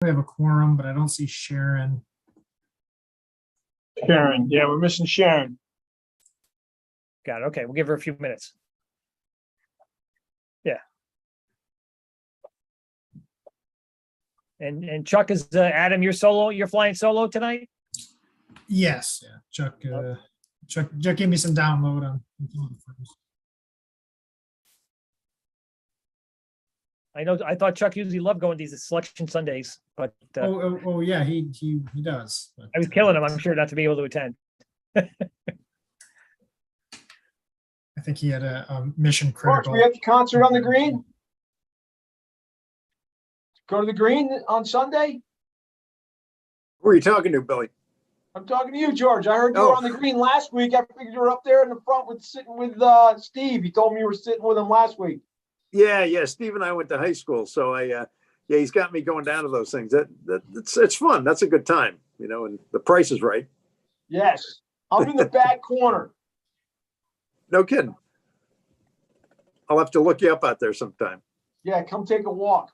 We have a quorum, but I don't see Sharon. Sharon, yeah, we're missing Sharon. Got it. Okay, we'll give her a few minutes. Yeah. And Chuck, is Adam, you're flying solo tonight? Yes, yeah. Chuck gave me some download on. I thought Chuck usually loved going to these selection Sundays, but Oh, yeah, he does. But, I was killing him, I'm sure, not to be able to attend. I think he had a mission George, critical. we have the concert on the green? Go to the green on Sunday? Who are you talking to, Billy? I'm talking to you, George. I heard you were Oh. on the green last week. I figured you were up there in the front sitting with Steve. He told me you were sitting with him last week. Yeah. Steve and I went to high school, so he's got me going down to those things. It's fun. That's a good time, and the price is right. Yes. I'm in the back corner. No kidding. I'll have to look you up out there sometime. Yeah, come take a walk.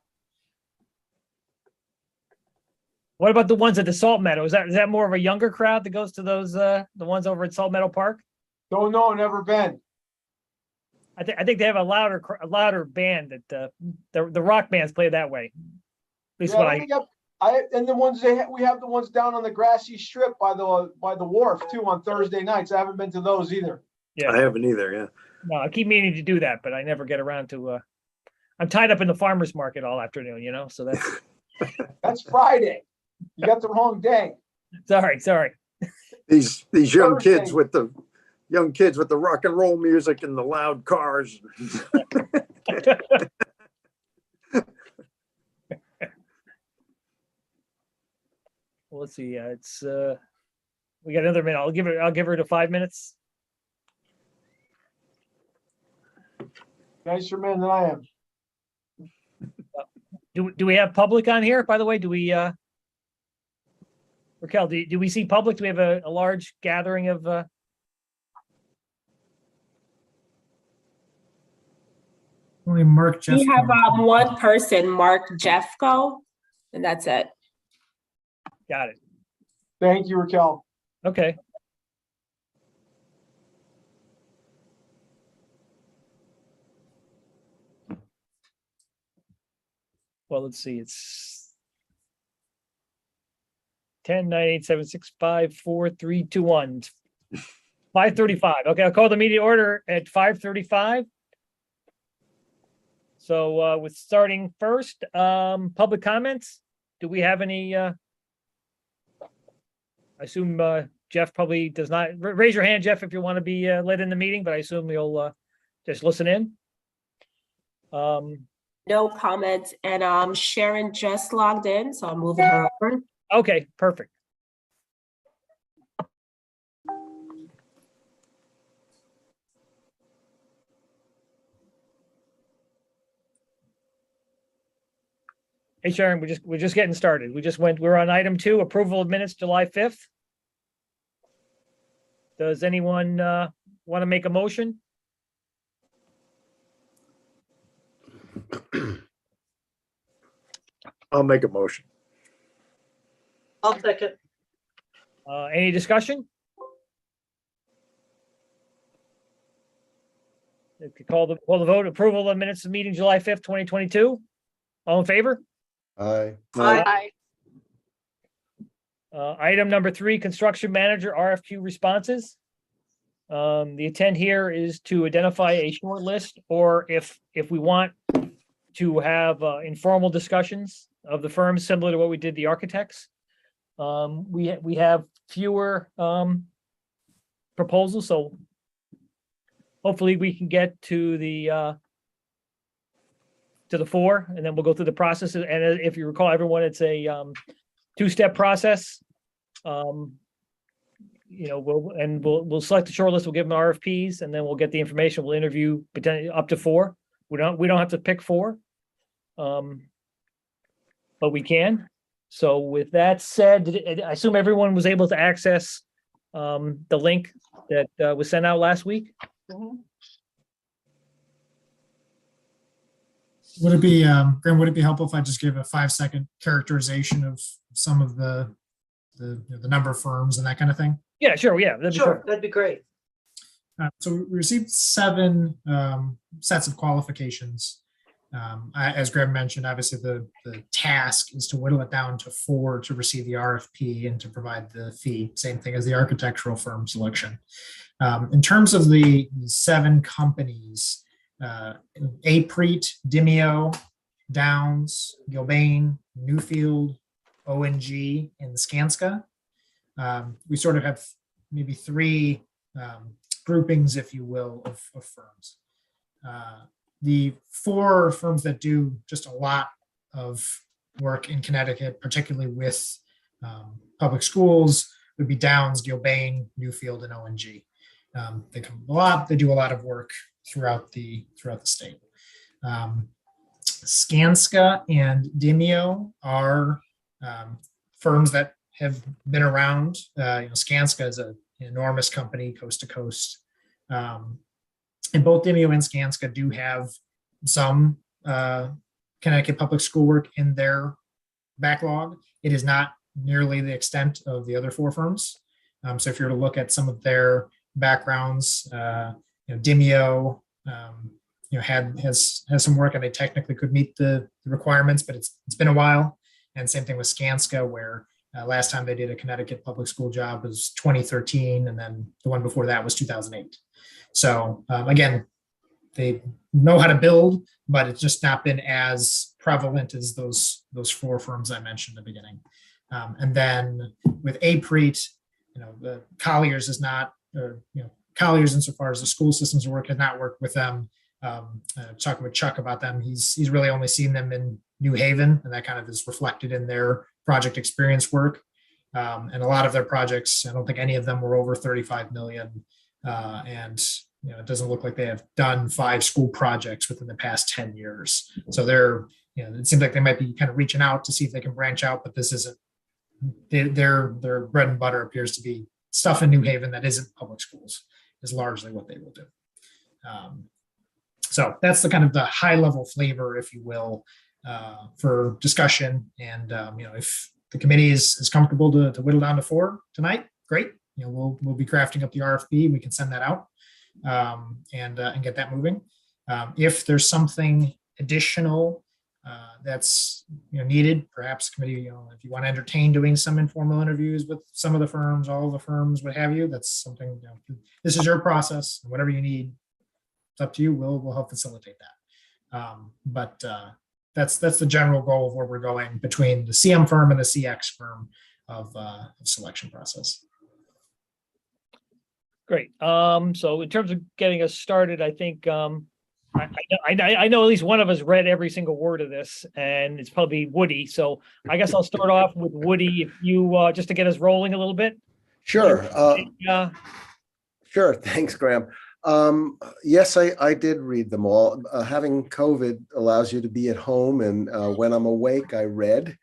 What about the ones at the Salt Meadow? Is that more of a younger crowd that goes to those the ones over at Salt Meadow Park? Don't know, never been. I think they have a louder band that the rock bands play that way. At least what And the ones we have the ones down on the grassy strip by the wharf too on Thursday nights. I haven't been to those either. Yeah. I haven't either. Yeah. No, I keep meaning to do that, but I never get around to. I'm tied up in the farmers market all afternoon, so that's. That's Friday. You got the wrong day. Sorry. These young Thursday. kids with the rock and roll music and the loud cars. Well, let's see. It's we got another minute. I'll give her to 5 minutes. Nicer man than I am. Do we have public on here? By the way, do we? Raquel, do we see public? Do we have a large gathering of? Only Mark Jeffco. We have one person, Mark Jeffco, and that's it. Got it. Thank you, Raquel. Okay. Well, let's see. It's 10, 9, 8, 7, 6, 5, 4, 3, 2, 1. 5:35. Okay, I'll call the meeting order at 5:35. So with starting first, public comments. Do we have any? I assume Jeff probably does not. Raise your hand, Jeff, if you want to be led in the meeting, but I assume you'll just listen in. No comments, and Sharon just logged in, so I'm moving her over. Okay, perfect. Hey Sharon, we're just getting started. We're on item 2, approval of minutes, July 5th. Does anyone want to make a motion? I'll make a motion. I'll second. Any discussion? Call the vote, approval of minutes of meeting July 5th, 2022. All in favor? Aye. Aye. Item number 3, construction manager RFQ responses. The intent here is to identify a short list, or if we want to have informal discussions of the firms similar to what we did the architects. We have fewer proposals, so hopefully we can get to the 4, and then we'll go through the process. And if you recall, everyone, it's a 2-step process. We'll select the short list. We'll give them RFPs, and then we'll get the information. We'll interview potentially up to 4. We don't have to pick 4, but we can. So with that said, I assume everyone was able to access the link that was sent out last week. Would it be, Graham, would it be helpful if I just gave a 5-second characterization of some of the number of firms and that kind of thing? Yeah, sure. Yeah. that'd be Sure, perfect. that'd be great. So we received 7 sets of qualifications. As Graham mentioned, obviously the task is to whittle it down to 4 to receive the RFP and to provide the fee. Same thing as the architectural firm selection. In terms of the 7 companies, Aprete, Dimeo, Downs, Gilbane, Newfield, ONG, and Skanska. We sort of have maybe 3 groupings, if you will, of firms. The 4 firms that do just a lot of work in Connecticut, particularly with public schools, would be Downs, Gilbane, Newfield, and ONG. They come a lot. They do a lot of work throughout the state. Skanska and Dimeo are firms that have been around. Skanska is an enormous company, coast to coast. And both Dimeo and Skanska do have some Connecticut public school work in their backlog. It is not nearly the extent of the other 4 firms. So if you were to look at some of their backgrounds, Dimeo, has some work and they technically could meet the requirements, but it's been a while. And same thing with Skanska, where last time they did a Connecticut public school job was 2013, and then the one before that was 2008. So again, they know how to build, but it's just not been as prevalent as those 4 firms I mentioned in the beginning. And then with Aprete, the Colliers is not, Colliers insofar as the school systems work, has not worked with them. Talking with Chuck about them, he's really only seen them in New Haven, and that kind of is reflected in their project experience work. And a lot of their projects, I don't think any of them were over 35 million. And it doesn't look like they have done 5 school projects within the past 10 years. So they're, it seems like they might be kind of reaching out to see if they can branch out, but this isn't their bread and butter. Appears to be stuff in New Haven that isn't public schools, is largely what they will do. So that's the kind of the high level flavor, if you will, for discussion. And if the committee is comfortable to whittle down to 4 tonight, great. We'll be crafting up the RFP. We can send that out and get that moving. If there's something additional that's needed, perhaps committee, if you want to entertain doing some informal interviews with some of the firms, all of the firms, what have you, that's something. This is your process. Whatever you need, it's up to you. We'll help facilitate that. But that's the general goal of where we're going between the CM firm and the CX firm of selection process. Great. So in terms of getting us started, I think I know at least one of us read every single word of this, and it's probably Woody. So I guess I'll start off with Woody, if you just to get us rolling a little bit. Sure. Sure. Thanks, Graham. Yes, I did read them all. Having COVID allows you to be at home, and when I'm awake, I read,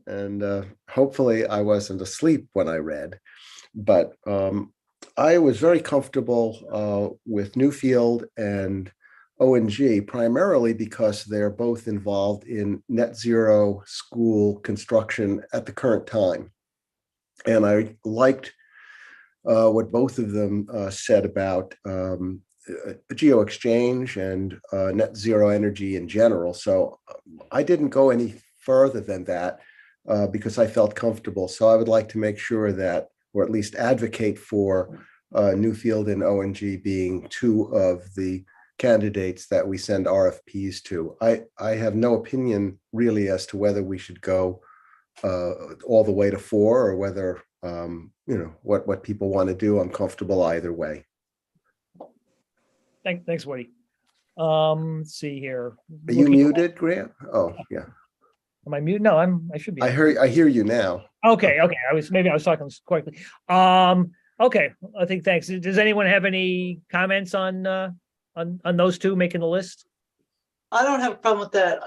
and hopefully I wasn't asleep when I read. But I was very comfortable with Newfield and ONG, primarily because they're both involved in net zero school construction at the current time. And I liked what both of them said about GeoExchange and net zero energy in general. So I didn't go any further than that because I felt comfortable. So I would like to make sure that, or at least advocate for Newfield and ONG being 2 of the candidates that we send RFPs to. I have no opinion really as to whether we should go all the way to 4 or whether what people want to do. I'm comfortable either way. Thanks, Woody. Let's see here. Are you muted, Grant? Oh, yeah. Am I muted? No, I should be. I hear you now. Okay. I was talking quickly. Okay. I think thanks. Does anyone have any comments on those 2 making the list? I don't have a problem with that.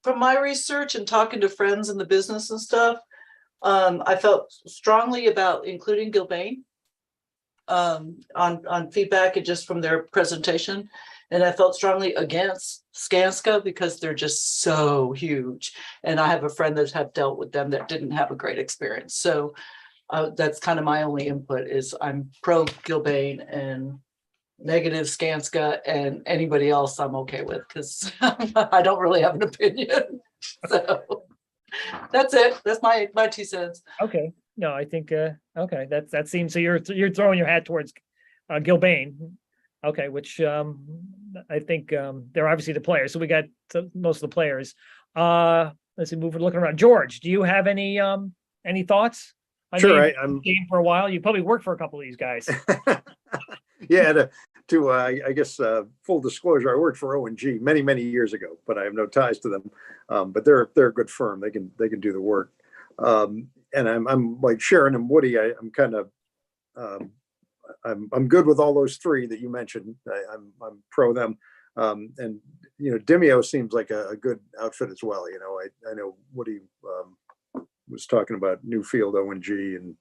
From my research and talking to friends in the business and stuff, I felt strongly about including Gilbane on feedback and just from their presentation. And I felt strongly against Skanska because they're just so huge. And I have a friend that have dealt with them that didn't have a great experience. So that's kind of my only input is I'm pro Gilbane and negative Skanska, and anybody else I'm okay with because I don't really have an opinion. So that's it. That's my 2 cents. Okay, no, I think, okay, that seems, so you're throwing your hat towards Gilbane. Okay, which I think they're obviously the players, so we got most of the players. Let's see, looking around. George, do you have any thoughts? I know Sure, you've been game for a while. You probably worked for a couple of these guys. Yeah, I guess, full disclosure, I worked for O&G many years ago, but I have no ties to them. But they're a good firm. They can do the work. And I'm like Sharon and Woody. I'm kind of I'm good with all those three that you mentioned. I'm pro them. And Demio seems like a good outfit as well. I know Woody was talking about Newfield, O&G, and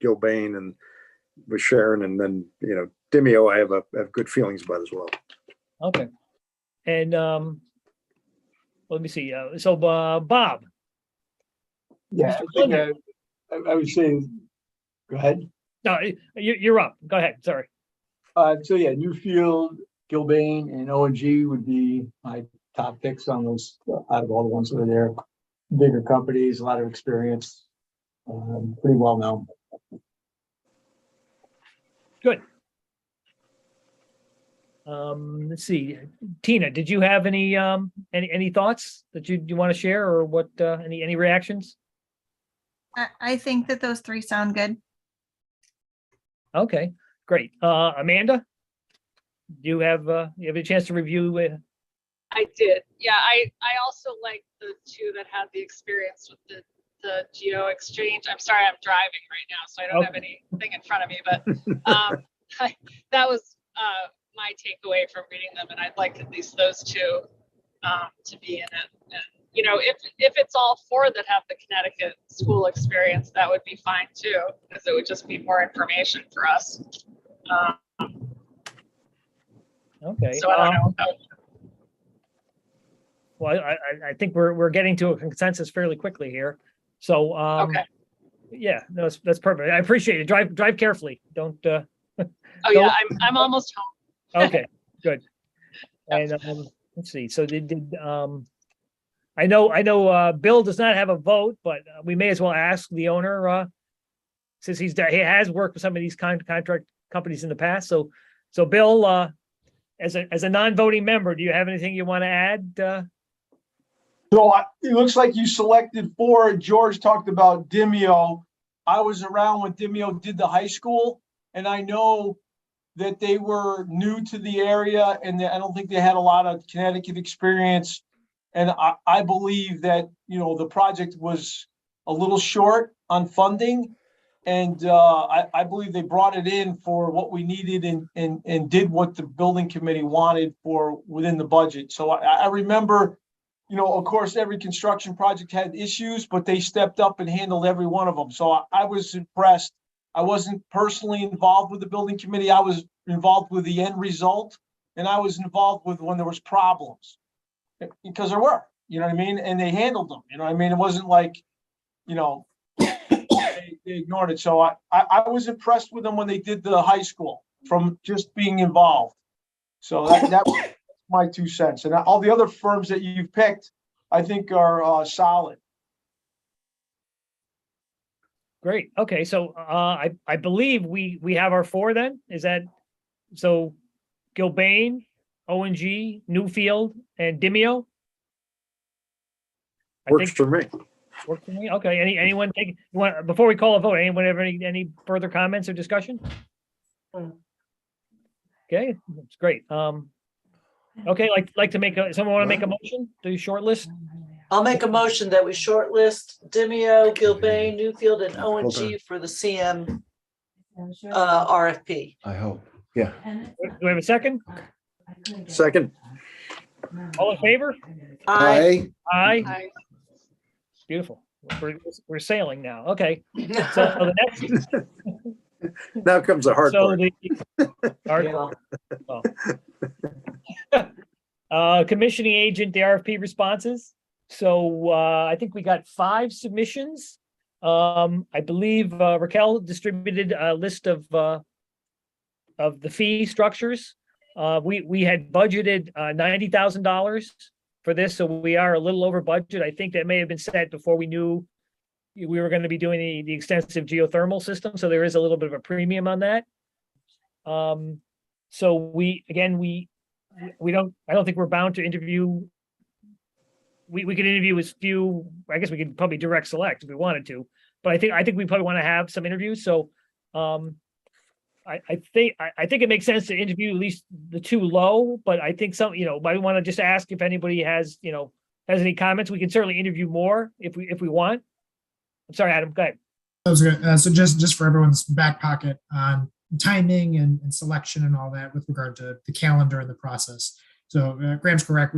Gilbane, and with Sharon, and then Demio I have good feelings about as well. Okay. And let me see. So Bob. Yeah, Mr. I think Lindner. I would say, go ahead. No, you're up. Go ahead. Sorry. So yeah, Newfield, Gilbane, and O&G would be my top picks on those out of all the ones that are there. Bigger companies, a lot of experience, pretty well known. Good. Let's see. Tina, did you have any thoughts that you want to share, or what? Any reactions? I think that those three sound good. Okay, great. Amanda, do you have a chance to review? I did. Yeah, I also like the two that had the experience with the Geo Exchange. I'm sorry, I'm driving right now, so I don't have anything in front of me, but that was my takeaway from reading them, and I'd like at least those two to be in it. And if it's all four that have the Connecticut school experience, that would be fine too, because it would just be more information for us. Okay. So I don't know. Well, I think we're getting to a consensus fairly quickly here. So Okay. yeah, no, that's perfect. I appreciate it. Drive carefully. Don't. Oh yeah, I'm almost home. Okay, good. And let's see. So did I know Bill does not have a vote, but we may as well ask the owner since he has worked with some of these contract companies in the past. So Bill, as a non-voting member, do you have anything you want to add? So it looks like you selected 4. George talked about Demio. I was around when Demio did the high school, and I know that they were new to the area, and I don't think they had a lot of Connecticut experience. And I believe that, the project was a little short on funding. And I believe they brought it in for what we needed and did what the building committee wanted for within the budget. So I remember, of course, every construction project had issues, but they stepped up and handled every one of them. So I was impressed. I wasn't personally involved with the building committee. I was involved with the end result, and I was involved with when there was problems, because there were, and they handled them. It wasn't like, they ignored it. So I was impressed with them when they did the high school from just being involved. So that was my 2 cents. And all the other firms that you've picked, I think are solid. Great. Okay, so I believe we have our 4 then. Is that so? Gilbane, O&G, Newfield, and Demio. Works for me. Work for me. Okay. Anyone before we call a vote? Anyone have any further comments or discussion? Okay, that's great. Okay, like to someone want to make a motion to shortlist? I'll make a motion that we shortlist Demio, Gilbane, Newfield, and O&G for the CM RFP. I hope. Yeah. Do we have a second? Second. All in favor? Aye. Aye. Aye. Beautiful. We're sailing now. Okay. So the next. Now comes the hard So part. the hard Yeah. Oh. Commissioning agent, the RFP responses. So I think we got 5 submissions. I believe Raquel distributed a list of the fee structures. We had budgeted $90,000 for this, so we are a little over budget. I think that may have been set before we knew we were going to be doing the extensive geothermal system, so there is a little bit of a premium on that. So we don't, I don't think we're bound to interview. We could interview as few, I guess we could probably direct select if we wanted to, but I think we probably want to have some interviews. So I think it makes sense to interview at least the 2 low, but I think some, might want to just ask if anybody has any comments. We can certainly interview more if we want. I'm sorry, Adam, go ahead. That was good. So just for everyone's back pocket on timing and selection and all that with regard to the calendar and the process. So Graham's correct.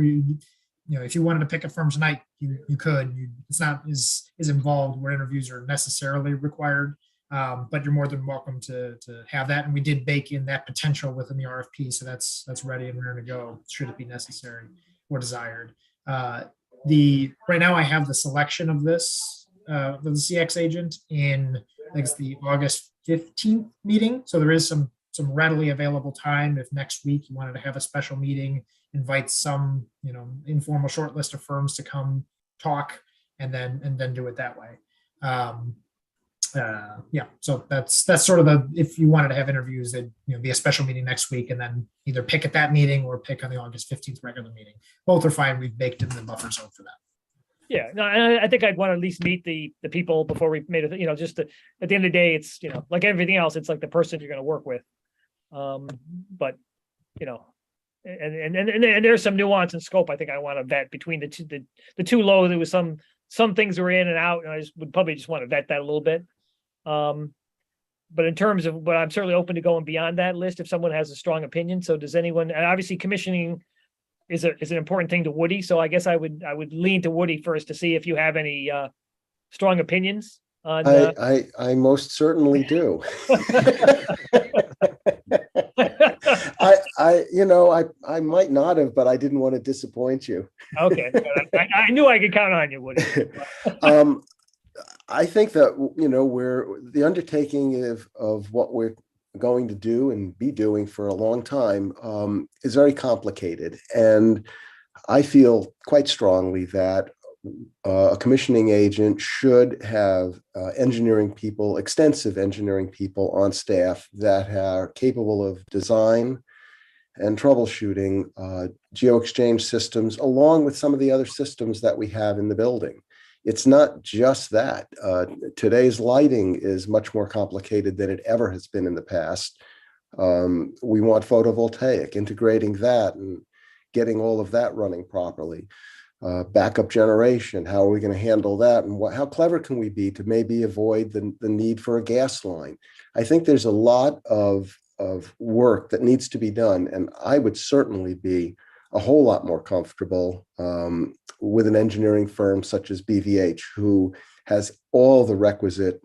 If you wanted to pick a firm tonight, you could. It's not as involved where interviews are necessarily required, but you're more than welcome to have that. And we did bake in that potential within the RFP, so that's ready and ready to go should it be necessary or desired. Right now I have the selection of this the CX agent in I think it's the August 15th meeting. So there is some readily available time if next week you wanted to have a special meeting, invite some, informal short list of firms to come talk and then do it that way. So that's sort of if you wanted to have interviews, it'd be a special meeting next week and then either pick at that meeting or pick on the August 15th regular meeting. Both are fine. We've baked in the buffer zone for that. Yeah, no, and I think I'd want to at least meet the people before we made it, just at the end of the day, it's, like everything else, it's like the person you're going to work with. But, and there's some nuance and scope I think I want to vet between the two low. There was some things were in and out, and I would probably just want to vet that a little bit. But in terms of, but I'm certainly open to going beyond that list if someone has a strong opinion. So does anyone, and obviously commissioning is an important thing to Woody. So I guess I would lean to Woody first to see if you have any strong opinions on. I most certainly do. I might not have, but I didn't want to disappoint you. Okay, I knew I could count on you, Woody. I think that we're the undertaking of what we're going to do and be doing for a long time is very complicated, and I feel quite strongly that a commissioning agent should have extensive engineering people on staff that are capable of design and troubleshooting geo-exchange systems along with some of the other systems that we have in the building. It's not just that. Today's lighting is much more complicated than it ever has been in the past. We want photovoltaic, integrating that and getting all of that running properly. Backup generation, how are we going to handle that? And how clever can we be to maybe avoid the need for a gas line? I think there's a lot of work that needs to be done. And I would certainly be a whole lot more comfortable with an engineering firm such as BVH, who has all the requisite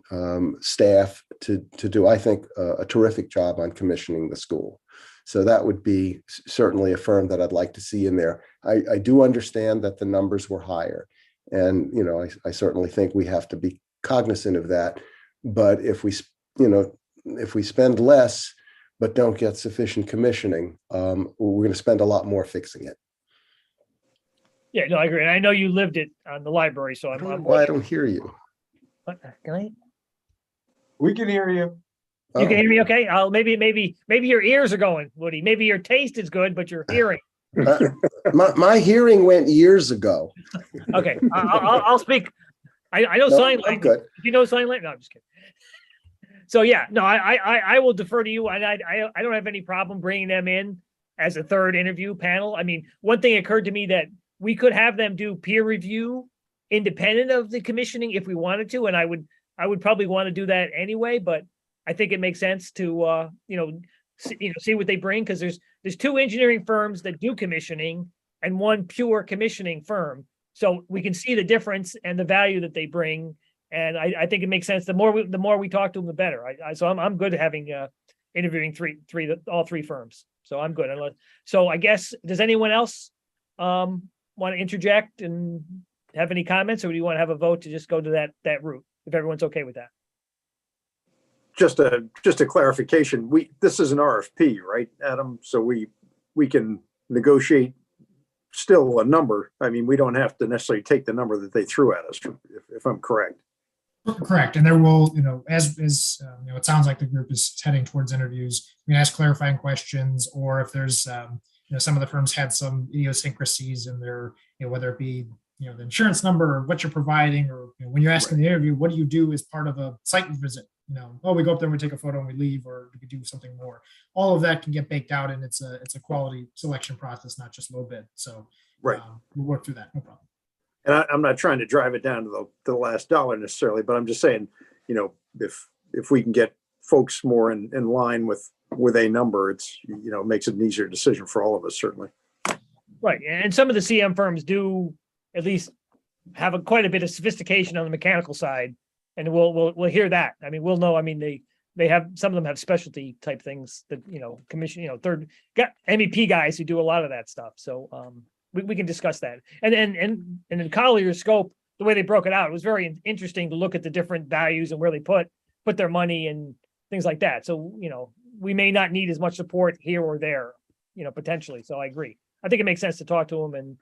staff to do, I think, a terrific job on commissioning the school. So that would be certainly a firm that I'd like to see in there. I do understand that the numbers were higher, and I certainly think we have to be cognizant of that. But if we spend less but don't get sufficient commissioning, we're going to spend a lot more fixing it. Yeah, no, I agree. And I know you lived it on the library, so I'm Why I don't hear you. Can I? We can hear you. You can hear me okay? Maybe your ears are going, Woody. Maybe your taste is good, but your hearing. My hearing went years ago. Okay, I'll speak. I know sign language. Good. If you know sign language, no, I'm just kidding. So yeah, no, I will defer to you, and I don't have any problem bringing them in as a third interview panel. I mean, one thing occurred to me that we could have them do peer review independent of the commissioning if we wanted to, and I would probably want to do that anyway. But I think it makes sense to see what they bring, because there's 2 engineering firms that do commissioning and 1 pure commissioning firm, so we can see the difference and the value that they bring. And I think it makes sense. The more we talk to them, the better. So I'm good having interviewing all three firms. So I'm good. So I guess, does anyone else want to interject and have any comments, or do you want to have a vote to just go to that route, if everyone's okay with that? Just a clarification, this is an RFP, right, Adam? So we can negotiate still a number. I mean, we don't have to necessarily take the number that they threw at us, if I'm correct. Correct. And there will, as it sounds like the group is heading towards interviews. We can ask clarifying questions, or if there's, some of the firms had some idiosyncrasies in their, whether it be, the insurance number or what you're providing, or when you're asking the interview, what do you do as part of a site visit? We go up there and we take a photo and we leave, or we could do something more. All of that can get baked out, and it's a quality selection process, not just low bid. So Right. We'll work through that. No problem. And I'm not trying to drive it down to the last dollar necessarily, but I'm just saying, if we can get folks more in line with a number, it's, makes it an easier decision for all of us, certainly. Right, and some of the CM firms do at least have quite a bit of sophistication on the mechanical side, and we'll hear that. I mean, we'll know. I mean, they have, some of them have specialty type things that commission, got MEP guys who do a lot of that stuff. So we can discuss that. And in Collier's scope, the way they broke it out, it was very interesting to look at the different values and where they put their money and things like that. So we may not need as much support here or there, potentially. So I agree. I think it makes sense to talk to them, and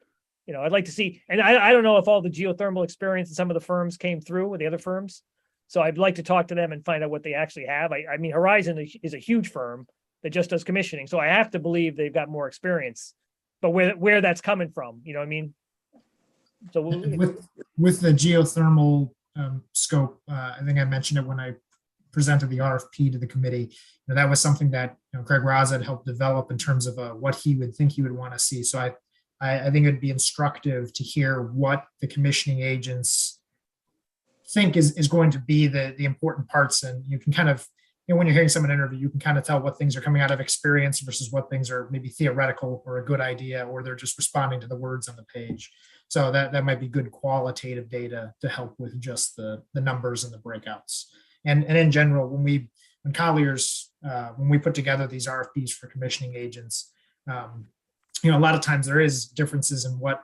I'd like to see. And I don't know if all the geothermal experience in some of the firms came through with the other firms. So I'd like to talk to them and find out what they actually have. I mean, Horizon is a huge firm that just does commissioning, so I have to believe they've got more experience. But where that's coming from, you know what I mean? So with the geothermal scope, I think I mentioned it when I presented the RFP to the committee. That was something that Craig Raza had helped develop in terms of what he would think he would want to see. So I think it'd be instructive to hear what the commissioning agents think is going to be the important parts. And you can kind of, when you're hearing someone interview, you can kind of tell what things are coming out of experience versus what things are maybe theoretical or a good idea, or they're just responding to the words on the page. So that might be good qualitative data to help with just the numbers and the breakouts. And in general, when Colliers, when we put together these RFPs for commissioning agents, a lot of times there is differences in what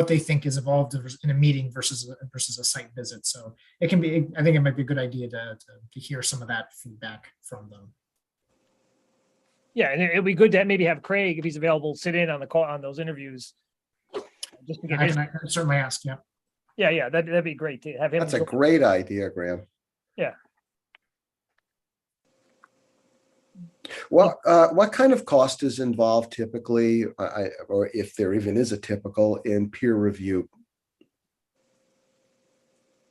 they think is involved in a meeting versus a site visit. So it can be, I think it might be a good idea to hear some of that feedback from them. yeah, and it'd be good to maybe have Craig, if he's available, sit in on the call on those interviews. Just to get I his, can certainly ask. Yeah. yeah, that'd be great to have him. That's a go- great idea, Graham. Yeah. Well, what kind of cost is involved typically, or if there even is a typical, in peer review?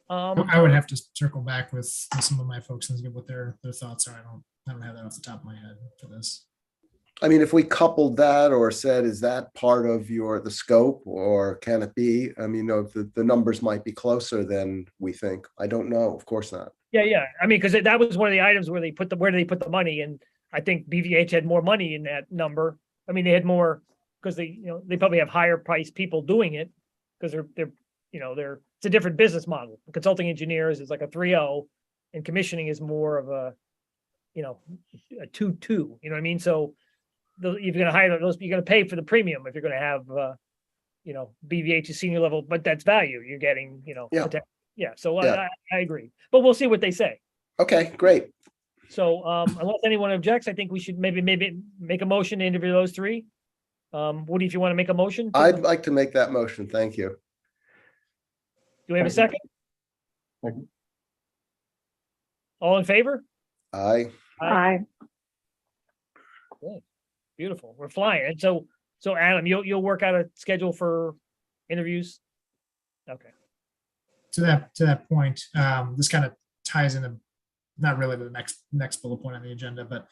I would have to circle back with some of my folks and get what their thoughts are. I don't have that off the top of my head for this. I mean, if we coupled that or said, is that part of the scope, or can it be? I mean, the numbers might be closer than we think. I don't know. Of course not. Yeah. I mean, because that was one of the items where they put the money, and I think BVH had more money in that number. I mean, they had more because they probably have higher priced people doing it because they're it's a different business model. Consulting engineers is like a 3.0, and commissioning is more of a 2.2. You know what I mean? So if you're going to hire those, you're going to pay for the premium if you're going to have BVH is senior level, but that's value you're getting. Yeah. So Yeah. I agree, but we'll see what they say. Okay, great. So unless anyone objects, I think we should maybe make a motion to interview those three. Woody, if you want to make a motion. I'd like to make that motion. Thank you. Do we have a second? Second. All in favor? Aye. Aye. Beautiful. We're flying. And so Adam, you'll work out a schedule for interviews? Okay. To that point, this kind of ties into not really to the next bullet point on the agenda, but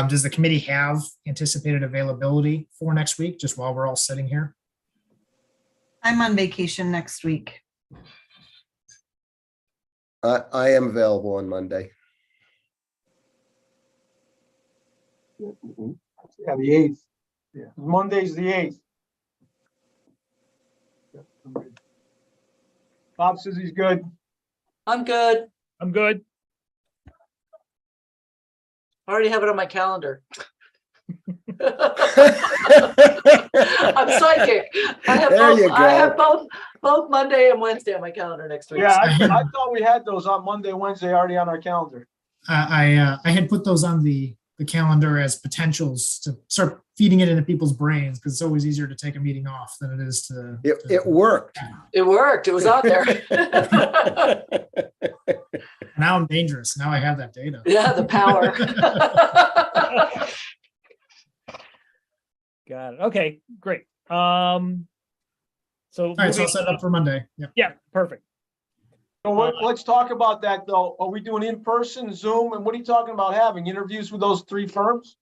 does the committee have anticipated availability for next week, just while we're all sitting here? I'm on vacation next week. I am available on Monday. Yeah, the 8th. Yeah, Monday's the 8th. Yeah, I'm good. Bob says he's good. I'm good. I'm good. I already have it on my calendar. I'm psychic. I have There you both, I have go. both Monday and Wednesday on my calendar next week. Yeah, I thought we had those on Monday, Wednesday already on our calendar. I had put those on the calendar as potentials to start feeding it into people's brains, because it's always easier to take a meeting off than it is to. It worked. It worked. It was out there. Now I'm dangerous. Now I have that data. Yeah, the power. Got it. Okay, great. So. All right, so I'll moving set it on- up for Monday. Yep. Yeah, perfect. So let's talk about that though. Are we doing in person, Zoom, and what are you talking about having interviews with those three firms?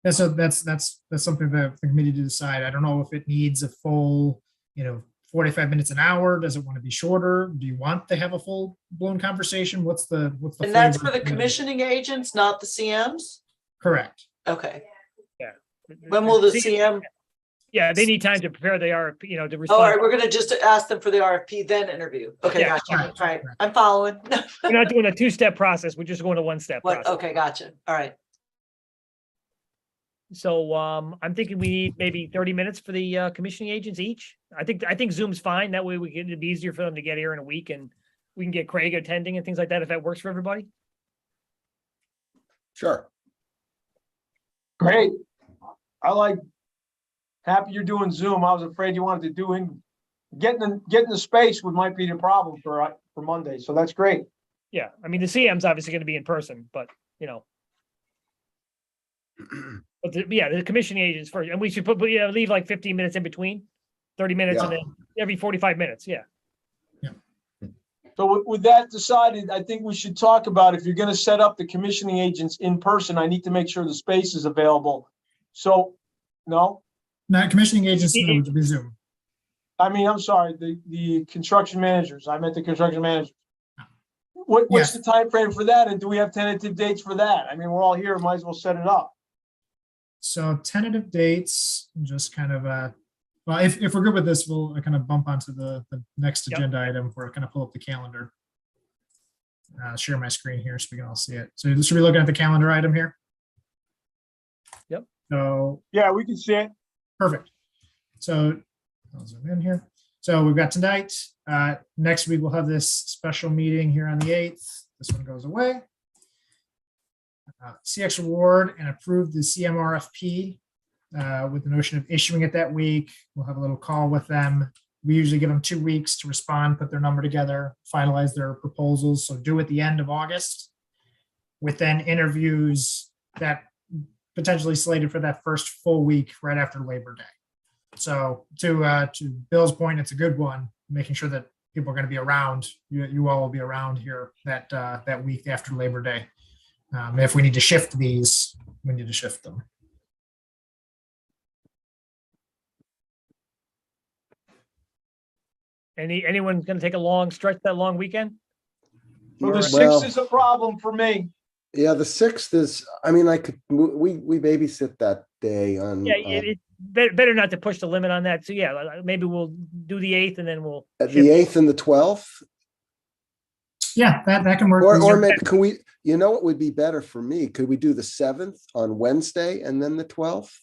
Yeah, so that's something that the committee to decide. I don't know if it needs a full, 45 minutes, an hour. Does it want to be shorter? Do you want to have a full blown conversation? What's the And that's flavor for the of committee? commissioning agents, not the CMs? Correct. Okay. When will the CM? Yeah, they need time to prepare the RFP, to All respond. right, we're gonna just ask them for the RFP, then interview. Okay, Yeah, gotcha. right, All right, right. I'm following. We're not doing a two-step process. We're just going to one-step What, process. okay, gotcha. All right. So I'm thinking we need maybe 30 minutes for the commissioning agents each. I think Zoom's fine. That way it'd be easier for them to get here in a week, and we can get Craig attending and things like that if that works for everybody. Sure. Great. Happy you're doing Zoom. I was afraid you wanted to do getting the space might be the problem for Monday. So that's great. Yeah, I mean, the CM's obviously going to be in person, but the commissioning agents first, and we should leave like 15 minutes in between, 30 minutes, and Yeah. then every 45 minutes. Yeah. So with that decided, I think we should talk about if you're going to set up the commissioning agents in person, I need to make sure the space is available. So, no, Not commissioning agents, no, it would be Zoom. I'm sorry, the construction managers. I meant the construction managers. What's Yes. the time frame for that? And do we have tentative dates for that? I mean, we're all here, might as well set it up. So tentative dates, just kind of, well, if we're good with this, we'll kind of bump onto the next Yep. agenda item where I kind of pull up the calendar. Share my screen here so we can all see it. So should we look at the calendar item here? Yep. So, Yeah, we can see it. perfect. So I'll zoom in here. So we've got tonight, next week we'll have this special meeting here on the 8th. This one goes away. CX award and approve the CMRFP with the notion of issuing it that week. We'll have a little call with them. We usually give them 2 weeks to respond, put their number together, finalize their proposals. So due at the end of August, with then interviews that potentially slated for that first full week right after Labor Day. So to Bill's point, it's a good one, making sure that people are going to be around. You all will be around here that week after Labor Day. If we need to shift these, we need to shift them. Anyone going to take a long stretch that long weekend? So the Well- 6th is a problem for me. Yeah, the 6th is, we babysit that day on. Yeah, it's better not to push the limit on that. So yeah, maybe we'll do the 8th and then we'll. The shift. 8th and the 12th, Yeah, that can work. or maybe, can we, what would be better for me? Could we do the 7th on Wednesday and then the 12th?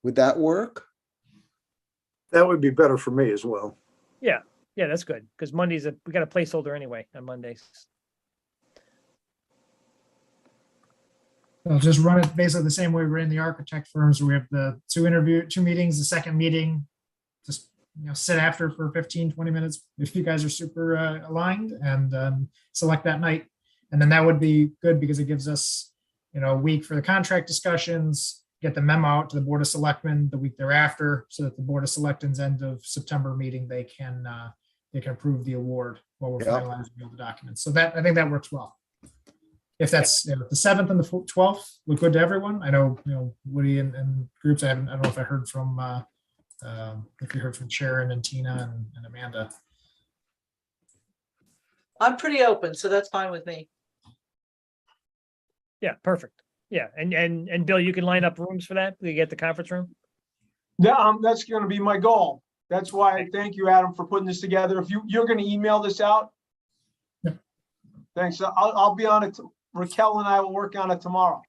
Would that work? That would be better for me as well. Yeah, that's good because Monday's we got a placeholder anyway on Mondays. I'll just run it basically the same way we're in the architect firms. Where we have the two meetings, the second meeting, just sit after for 15, 20 minutes if you guys are super aligned, and select that night. And then that would be good because it gives us, a week for the contract discussions, get the memo out to the Board of Selectmen the week thereafter, so that the Board of Selectmen's end of September meeting, they can approve the award while we're Yeah. finalizing all the documents. So I think that works well. If that's the 7th and the 12th look good to everyone. I know, Woody and groups, I don't know if I heard from, if you heard from Sharon and Tina and Amanda. I'm pretty open, so that's fine with me. Yeah, perfect. Yeah, and Bill, you can line up rooms for that. We get the conference room. Yeah, that's going to be my goal. That's why I thank you, Adam, for putting this together. If you're going to email this out, Thanks. I'll be on it. Raquel and I will work on it tomorrow.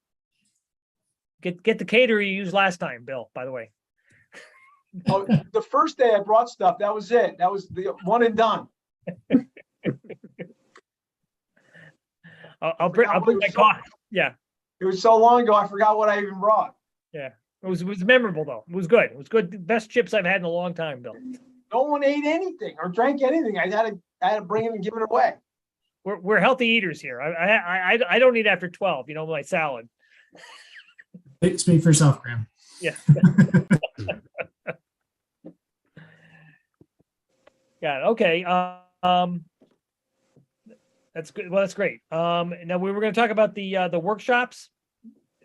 Get the caterer you used last time, Bill, by the way. Oh, the first day I brought stuff, that was it. That was the one and done. I'll bring my coffee. Yeah, It was so long ago, I forgot what I even brought. it was memorable though. It was good. It was good. The best chips I've had in a long time, Bill. No one ate anything or drank anything. I had to bring it and give it away. We're healthy eaters here. I don't eat after 12, you know, my salad. Speak for yourself, Graham. Yeah. Yeah, okay. That's good. Well, that's great. Now we were going to talk about the workshops.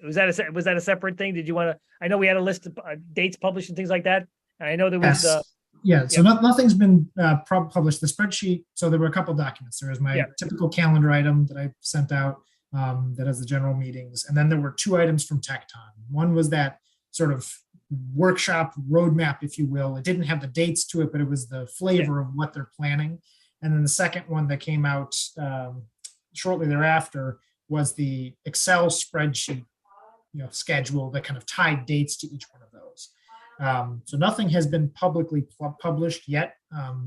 Was that a separate thing? Did you want to, I know we had a list of dates published and things like that. And I know there was, Yes. Yeah, so nothing's been published. The spreadsheet, so there were a couple documents. There was my typical calendar item that I sent out that has the general meetings. And then there were 2 items from Tecton. One was that sort of workshop roadmap, if you will. It didn't have the dates to it, but it was the flavor of what they're planning. And then the second one that came out shortly thereafter was the Excel spreadsheet, schedule that kind of tied dates to each one of those. So nothing has been publicly published yet.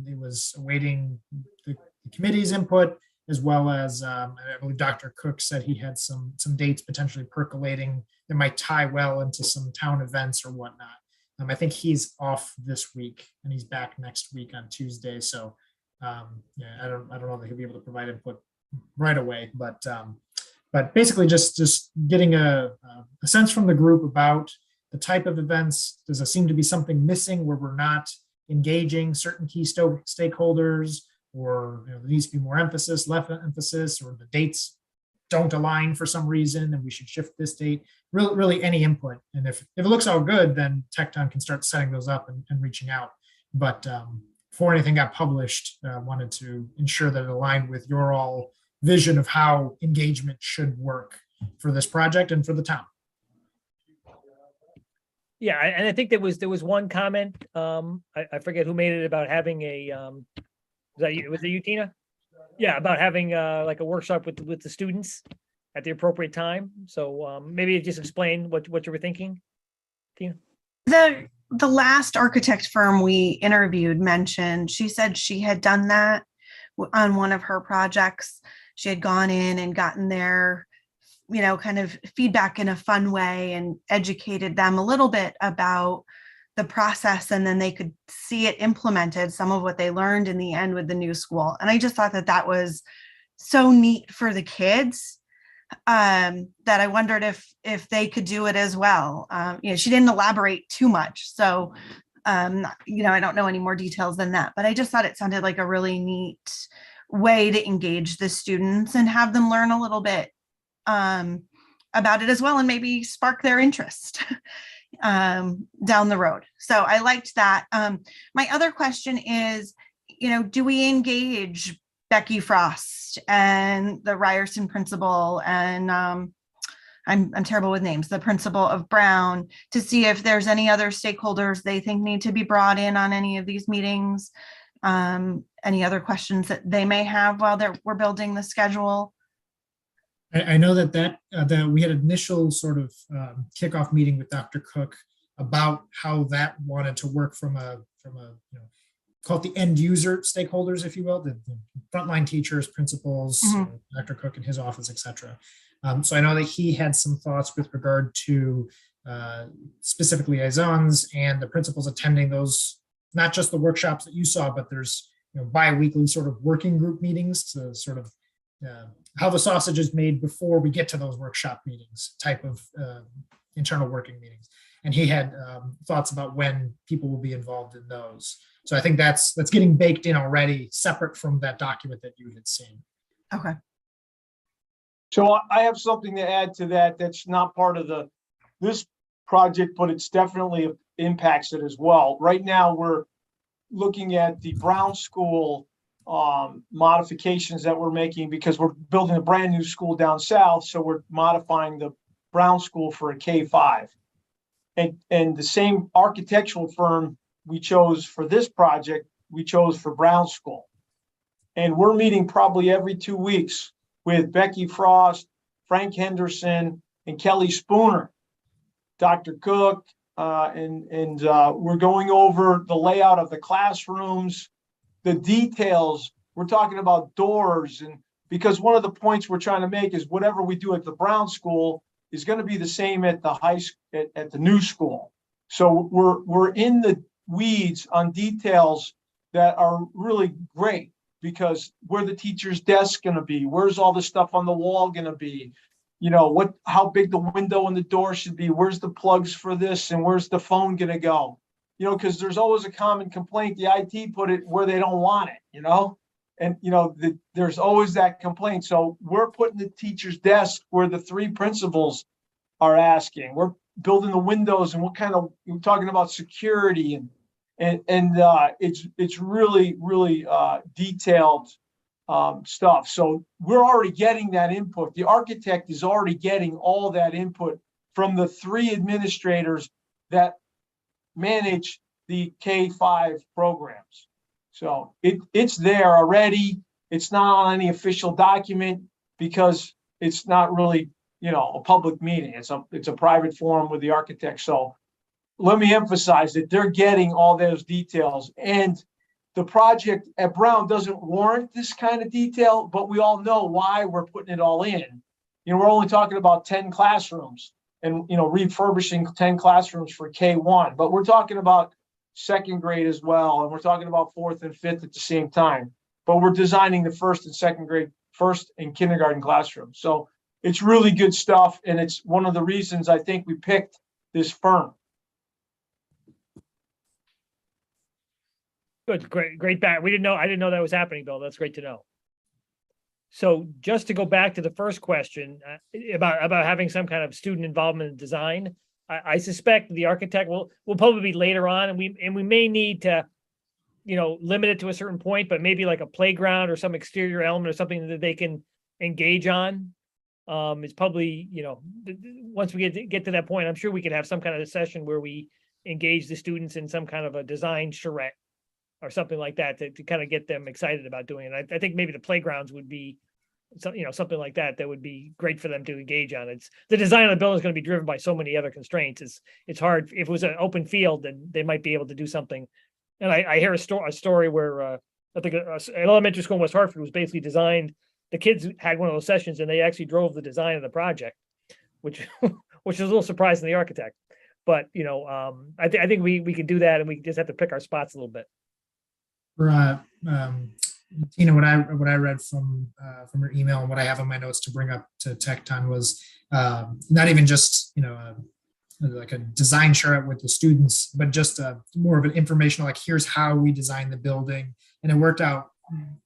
It was awaiting the committee's input, as well as I believe Dr. Cook said he had some dates potentially percolating that might tie well into some town events or whatnot. I think he's off this week and he's back next week on Tuesday. So I don't know that he'll be able to provide input right away, but basically just getting a sense from the group about the type of events. Does there seem to be something missing where we're not engaging certain key stakeholders, or there needs to be more emphasis, less emphasis, or the dates don't align for some reason and we should shift this date? Really any input. And if it looks all good, then Tecton can start setting those up and reaching out. But before anything got published, wanted to ensure that it aligned with your all vision of how engagement should work for this project and for the town. yeah. And I think there was one comment, I forget who made it, about having a, was it you, Tina? Yeah, about having like a workshop with the students at the appropriate time. So maybe just explain what you were thinking, Tina. The last architect firm we interviewed mentioned, she said she had done that on one of her projects. She had gone in and gotten their, kind of feedback in a fun way and educated them a little bit about the process, and then they could see it implemented, some of what they learned in the end with the new school. And I just thought that was so neat for the kids, that I wondered if they could do it as well. She didn't elaborate too much, so I don't know any more details than that, but I just thought it sounded like a really neat way to engage the students and have them learn a little bit about it as well, and maybe spark their interest down the road. So I liked that. My other question is, do we engage Becky Frost and the Ryerson principal and I'm terrible with names, the principal of Brown, to see if there's any other stakeholders they think need to be brought in on any of these meetings? Any other questions that they may have while we're building the schedule? I know that we had an initial sort of kickoff meeting with Dr. Cook about how that wanted to work from a call it the end user stakeholders, if you will, the frontline teachers, principals, Dr. Cook in his office, et cetera. So I know that he had some thoughts with regard to specific liaisons and the principals attending those, not just the workshops that you saw, but there's bi-weekly sort of working group meetings to sort of how the sausage is made before we get to those workshop meetings type of internal working meetings. And he had thoughts about when people will be involved in those. So I think that's getting baked in already, separate from that document that you had seen. Okay. So I have something to add to that. That's not part of this project, but it's definitely impacts it as well. Right now, we're looking at the Brown School modifications that we're making, because we're building a brand new school down south. So we're modifying the Brown School for a K-5. And the same architectural firm we chose for this project, we chose for Brown School. And we're meeting probably every 2 weeks with Becky Frost, Frank Henderson, and Kelly Spooner, Dr. Cook, and we're going over the layout of the classrooms, the details. We're talking about doors, and because one of the points we're trying to make is whatever we do at the Brown School is going to be the same at the at the new school. So we're in the weeds on details that are really great, because where the teacher's desk going to be, where's all the stuff on the wall going to be, you know, how big the window and the door should be, where's the plugs for this, and where's the phone going to go, you know, because there's always a common complaint. The IT put it where they don't want it, you know, and you know, there's always that complaint. So we're putting the teacher's desk where the three principals are asking. We're building the windows, and what kind of, we're talking about security, and it's really detailed stuff. So we're already getting that input. The architect is already getting all that input from the three administrators that manage the K-5 programs. So it's there already. It's not on any official document because it's not really, you know, a public meeting. It's a private forum with the architect. So let me emphasize that they're getting all those details, and the project at Brown doesn't warrant this kind of detail, but we all know why we're putting it all in. You know, we're only talking about 10 classrooms and, you know, refurbishing 10 classrooms for K1, but we're talking about second grade as well. And we're talking about fourth and fifth at the same time, but we're designing the first and second grade, first and kindergarten classrooms. So it's really good stuff. And it's one of the reasons I think we picked this firm. Good, great back. I didn't know that was happening, Bill. That's great to know. So just to go back to the first question about having some kind of student involvement in design, I suspect the architect will probably be later on, and we may need to, you know, limit it to a certain point, but maybe like a playground or some exterior element or something that they can engage on. It's probably, you know, once we get to that point, I'm sure we could have some kind of a session where we engage the students in some kind of a design charrette or something like that to kind of get them excited about doing it. I think maybe the playgrounds would be something like that would be great for them to engage on. It's the design of the building is going to be driven by so many other constraints. It's hard. If it was an open field, then they might be able to do something. And I hear a story where I think an elementary school in West Hartford was basically designed. The kids had one of those sessions, and they actually drove the design of the project, which is a little surprising to the architect. But you know, I think we can do that, and we just have to pick our spots a little bit. Tina, what I read from your email and what I have in my notes to bring up to Tecton was not even just, you know, like a design charrette with the students, but just more of an informational, like here's how we design the building, and it worked out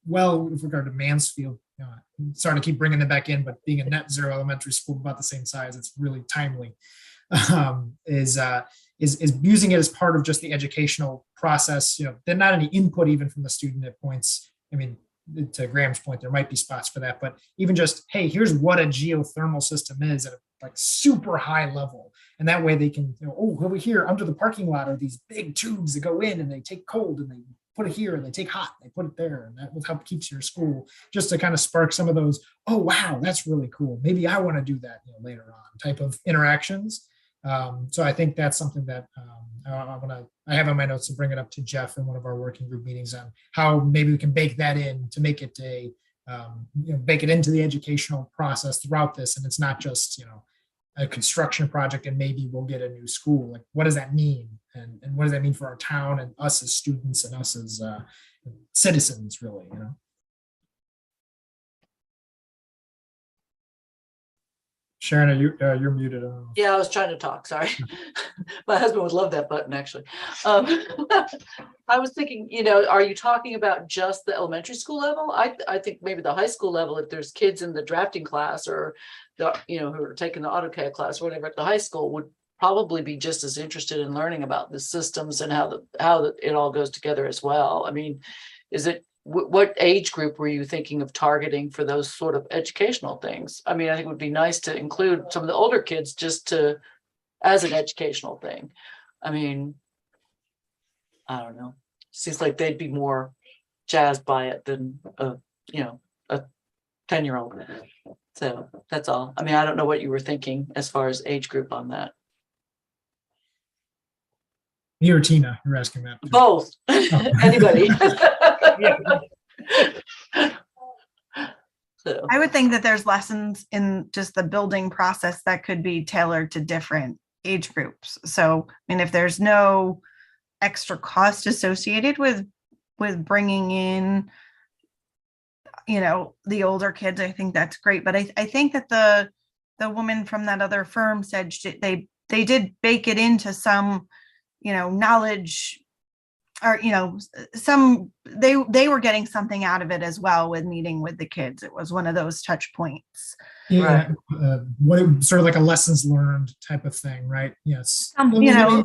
well with regard to Mansfield. You know, I'm sorry to keep bringing them back in, but being a net zero elementary school about the same size, it's really timely. Is using it as part of just the educational process. You know, there's not any input even from the student at points. I mean, to Graham's point, there might be spots for that, but even just, hey, here's what a geothermal system is at a like super high level. And that way they can, you know, oh, over here under the parking lot are these big tubes that go in and they take cold and they put it here and they take hot, and they put it there. And that will help keep your school, just to kind of spark some of those, oh, wow, that's really cool. Maybe I want to do that, you know, later on type of interactions. So I think that's something that I have on my notes to bring it up to Jeff in one of our working group meetings on how maybe we can bake that in to make it bake it into the educational process throughout this. And it's not just, you know, a construction project and maybe we'll get a new school. Like, what does that mean? And what does that mean for our town and us as students and us as citizens, really, you know? Sharon, you're muted. Yeah, I was trying to talk, sorry. My husband would love that button, actually. I was thinking, you know, are you talking about just the elementary school level? I think maybe the high school level, if there's kids in the drafting class or the, you know, who are taking the AutoCAD class or whatever at the high school, would probably be just as interested in learning about the systems and how it all goes together as well. I mean, is it, what age group were you thinking of targeting for those sort of educational things? I mean, I think it would be nice to include some of the older kids just as an educational thing. I mean, I don't know. Seems like they'd be more jazzed by it than a 10-year-old. So that's all. I mean, I don't know what you were thinking as far as age group on that. You or Tina, you're asking that. Both, anybody. So, I would think that there's lessons in just the building process that could be tailored to different age groups. So, I mean, if there's no extra cost associated with bringing in, you know, the older kids, I think that's great. But I think that the woman from that other firm said they did bake it into some, you know, knowledge, or, you know, they were getting something out of it as well with meeting with the kids. It was one of those touch points. Yeah, sort of like a lessons learned type of thing, right? Yes. You know,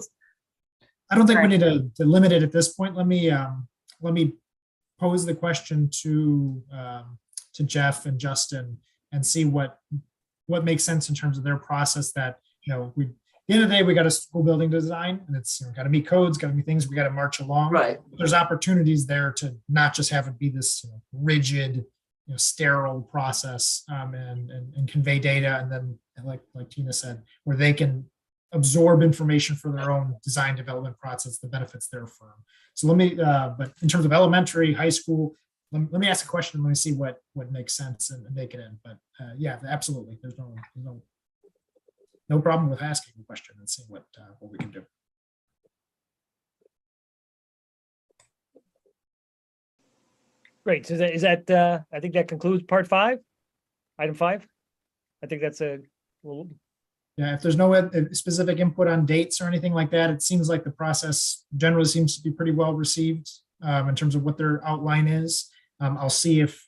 I don't think we Right. need to limit it at this point. Let me pose the question to Jeff and Justin and see what makes sense in terms of their process. That, you know, at the end of the day, we got a school building design, and it's, you know, got to meet codes, got to be things we got to march along. right, There's opportunities there to not just have it be this, you know, rigid, you know, sterile process, and convey data, and then like Tina said, where they can absorb information for their own design development process that benefits their firm. So let me, but in terms of elementary, high school, let me ask a question. Let me see what makes sense and make it in. But yeah, absolutely. There's no problem with asking the question and seeing what we can do. Great. So is that I think that concludes part 5, item 5. I think that's well, Yeah, if there's no specific input on dates or anything like that, it seems like the process generally seems to be pretty well received in terms of what their outline is. I'll see if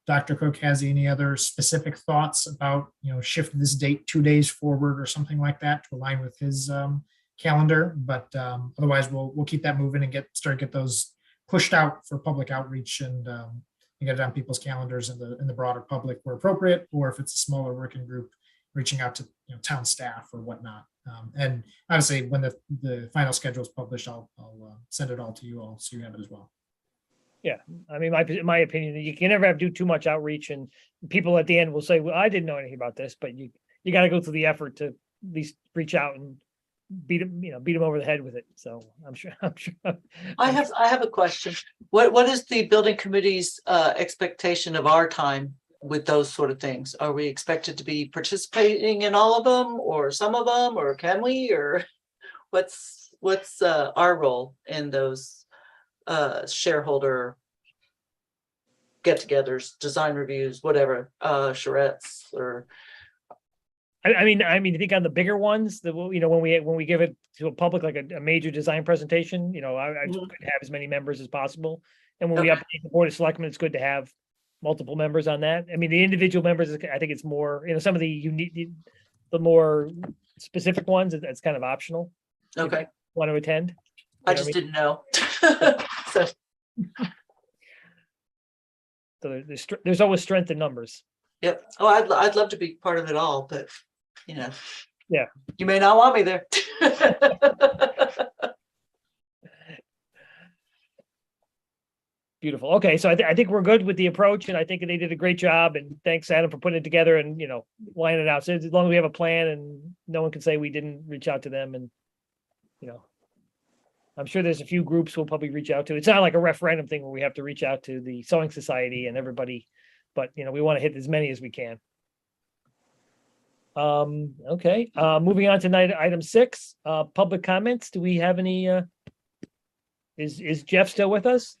Dr. Cook has any other specific thoughts about, you know, shift this date 2 days forward or something like that to align with his calendar. But otherwise, we'll keep that moving and get those pushed out for public outreach and get it on people's calendars in the broader public where appropriate, or if it's a smaller working group, reaching out to, you know, town staff or whatnot. And obviously, when the final schedule is published, I'll send it all to you all so you have it as well. yeah, I mean, my opinion, you can never do too much outreach, and people at the end will say, well, I didn't know anything about this, but you got to go through the effort to at least reach out and beat them over the head with it. So I'm sure. I have a question. What is the building committee's expectation of our time with those sort of things? Are we expected to be participating in all of them, or some of them, or can we, or what's our role in those shareholder get-togethers, design reviews, whatever, charrettes, or I mean, I think on the bigger ones, you know, when we give it to a public, like a major design presentation, you know, I Mhm. could have as many members as possible. And when we Okay. update the Board of Selectmen, it's good to have multiple members on that. I mean, the individual members, I think it's more, you know, some of the unique, the more specific ones, it's kind of optional. okay, Want to attend. I You know just what didn't know. So, So there's always strength in numbers. yep. Oh, I'd love to be part of it all, but you know. Yeah. You may not want me there. Beautiful. Okay, so I think we're good with the approach, and I think they did a great job. And thanks, Adam, for putting it together and, you know, lining it out. So as long as we have a plan, and no one can say we didn't reach out to them, and, you know, I'm sure there's a few groups we'll probably reach out to. It's not like a referendum thing where we have to reach out to the Sewing Society and everybody, but, you know, we want to hit as many as we can. Okay, moving on to item 6, public comments. Do we have any? Is Jeff still with us?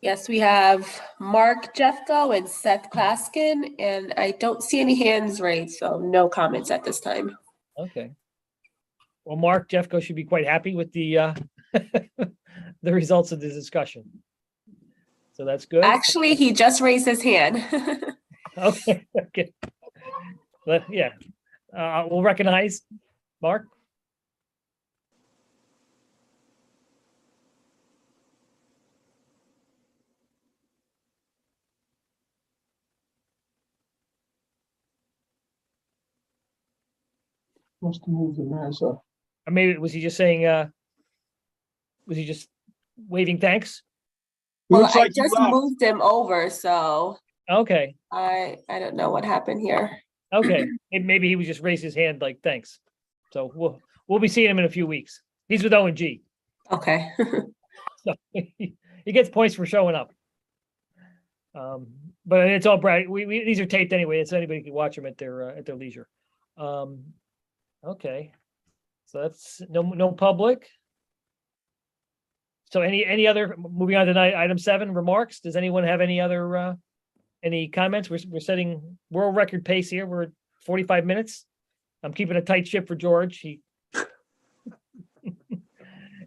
Yes, we have Mark Jeffco and Seth Klaskin, and I don't see any hands raised, so no comments at this time. Okay. Well, Mark Jeffco should be quite happy with the the results of this discussion. So that's good. Actually, he just raised his hand. Okay, okay. But yeah, we'll recognize Mark. Must have moved him as a. Or maybe was he just saying, was he just waving thanks? He must have moved him as a. Or maybe was he just saying, was he just waving thanks? Or maybe was he just saying, was he just waving thanks? Or maybe was he just saying, was he just waving thanks? Or maybe was he just saying, was he just waving thanks? Or maybe was he just saying, was he just waving thanks? Well, Looks I like you just left. moved him over, so Okay, I don't know what happened here. okay. Maybe he was just raised his hand like, thanks. So we'll be seeing him in a few weeks. He's with ONG. Okay. So he gets points for showing up. But it's all bright. We these are taped anyway, so anybody can watch them at their leisure. Okay. So that's no public. So any other, moving on to item 7, remarks? Does anyone have any other any comments? We're setting world record pace here. We're at 45 minutes. I'm keeping a tight ship for George. He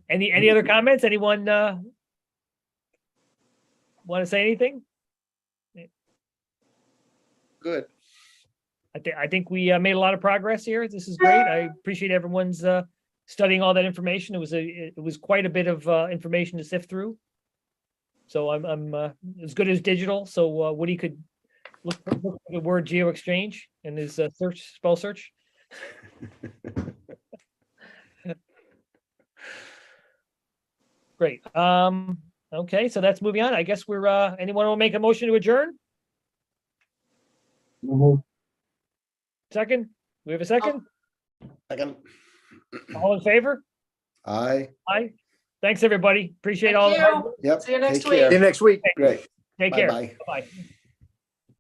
any other comments? Anyone want to say anything? Good. I think we made a lot of progress here. This is great. I appreciate everyone's studying all that information. It was quite a bit of information to sift through. So I'm as good as digital. So Woody could look for the word geo exchange in his spell search. Great. Okay, so that's moving on. I guess we're anyone will make a motion to adjourn? Second? We have a second? Second. All in favor? Aye. Aye. Thanks, everybody. Appreciate Thank all. the hard you. work. Yep. See you next take week. care. See you next week. Great. Take care. Bye-bye. Bye.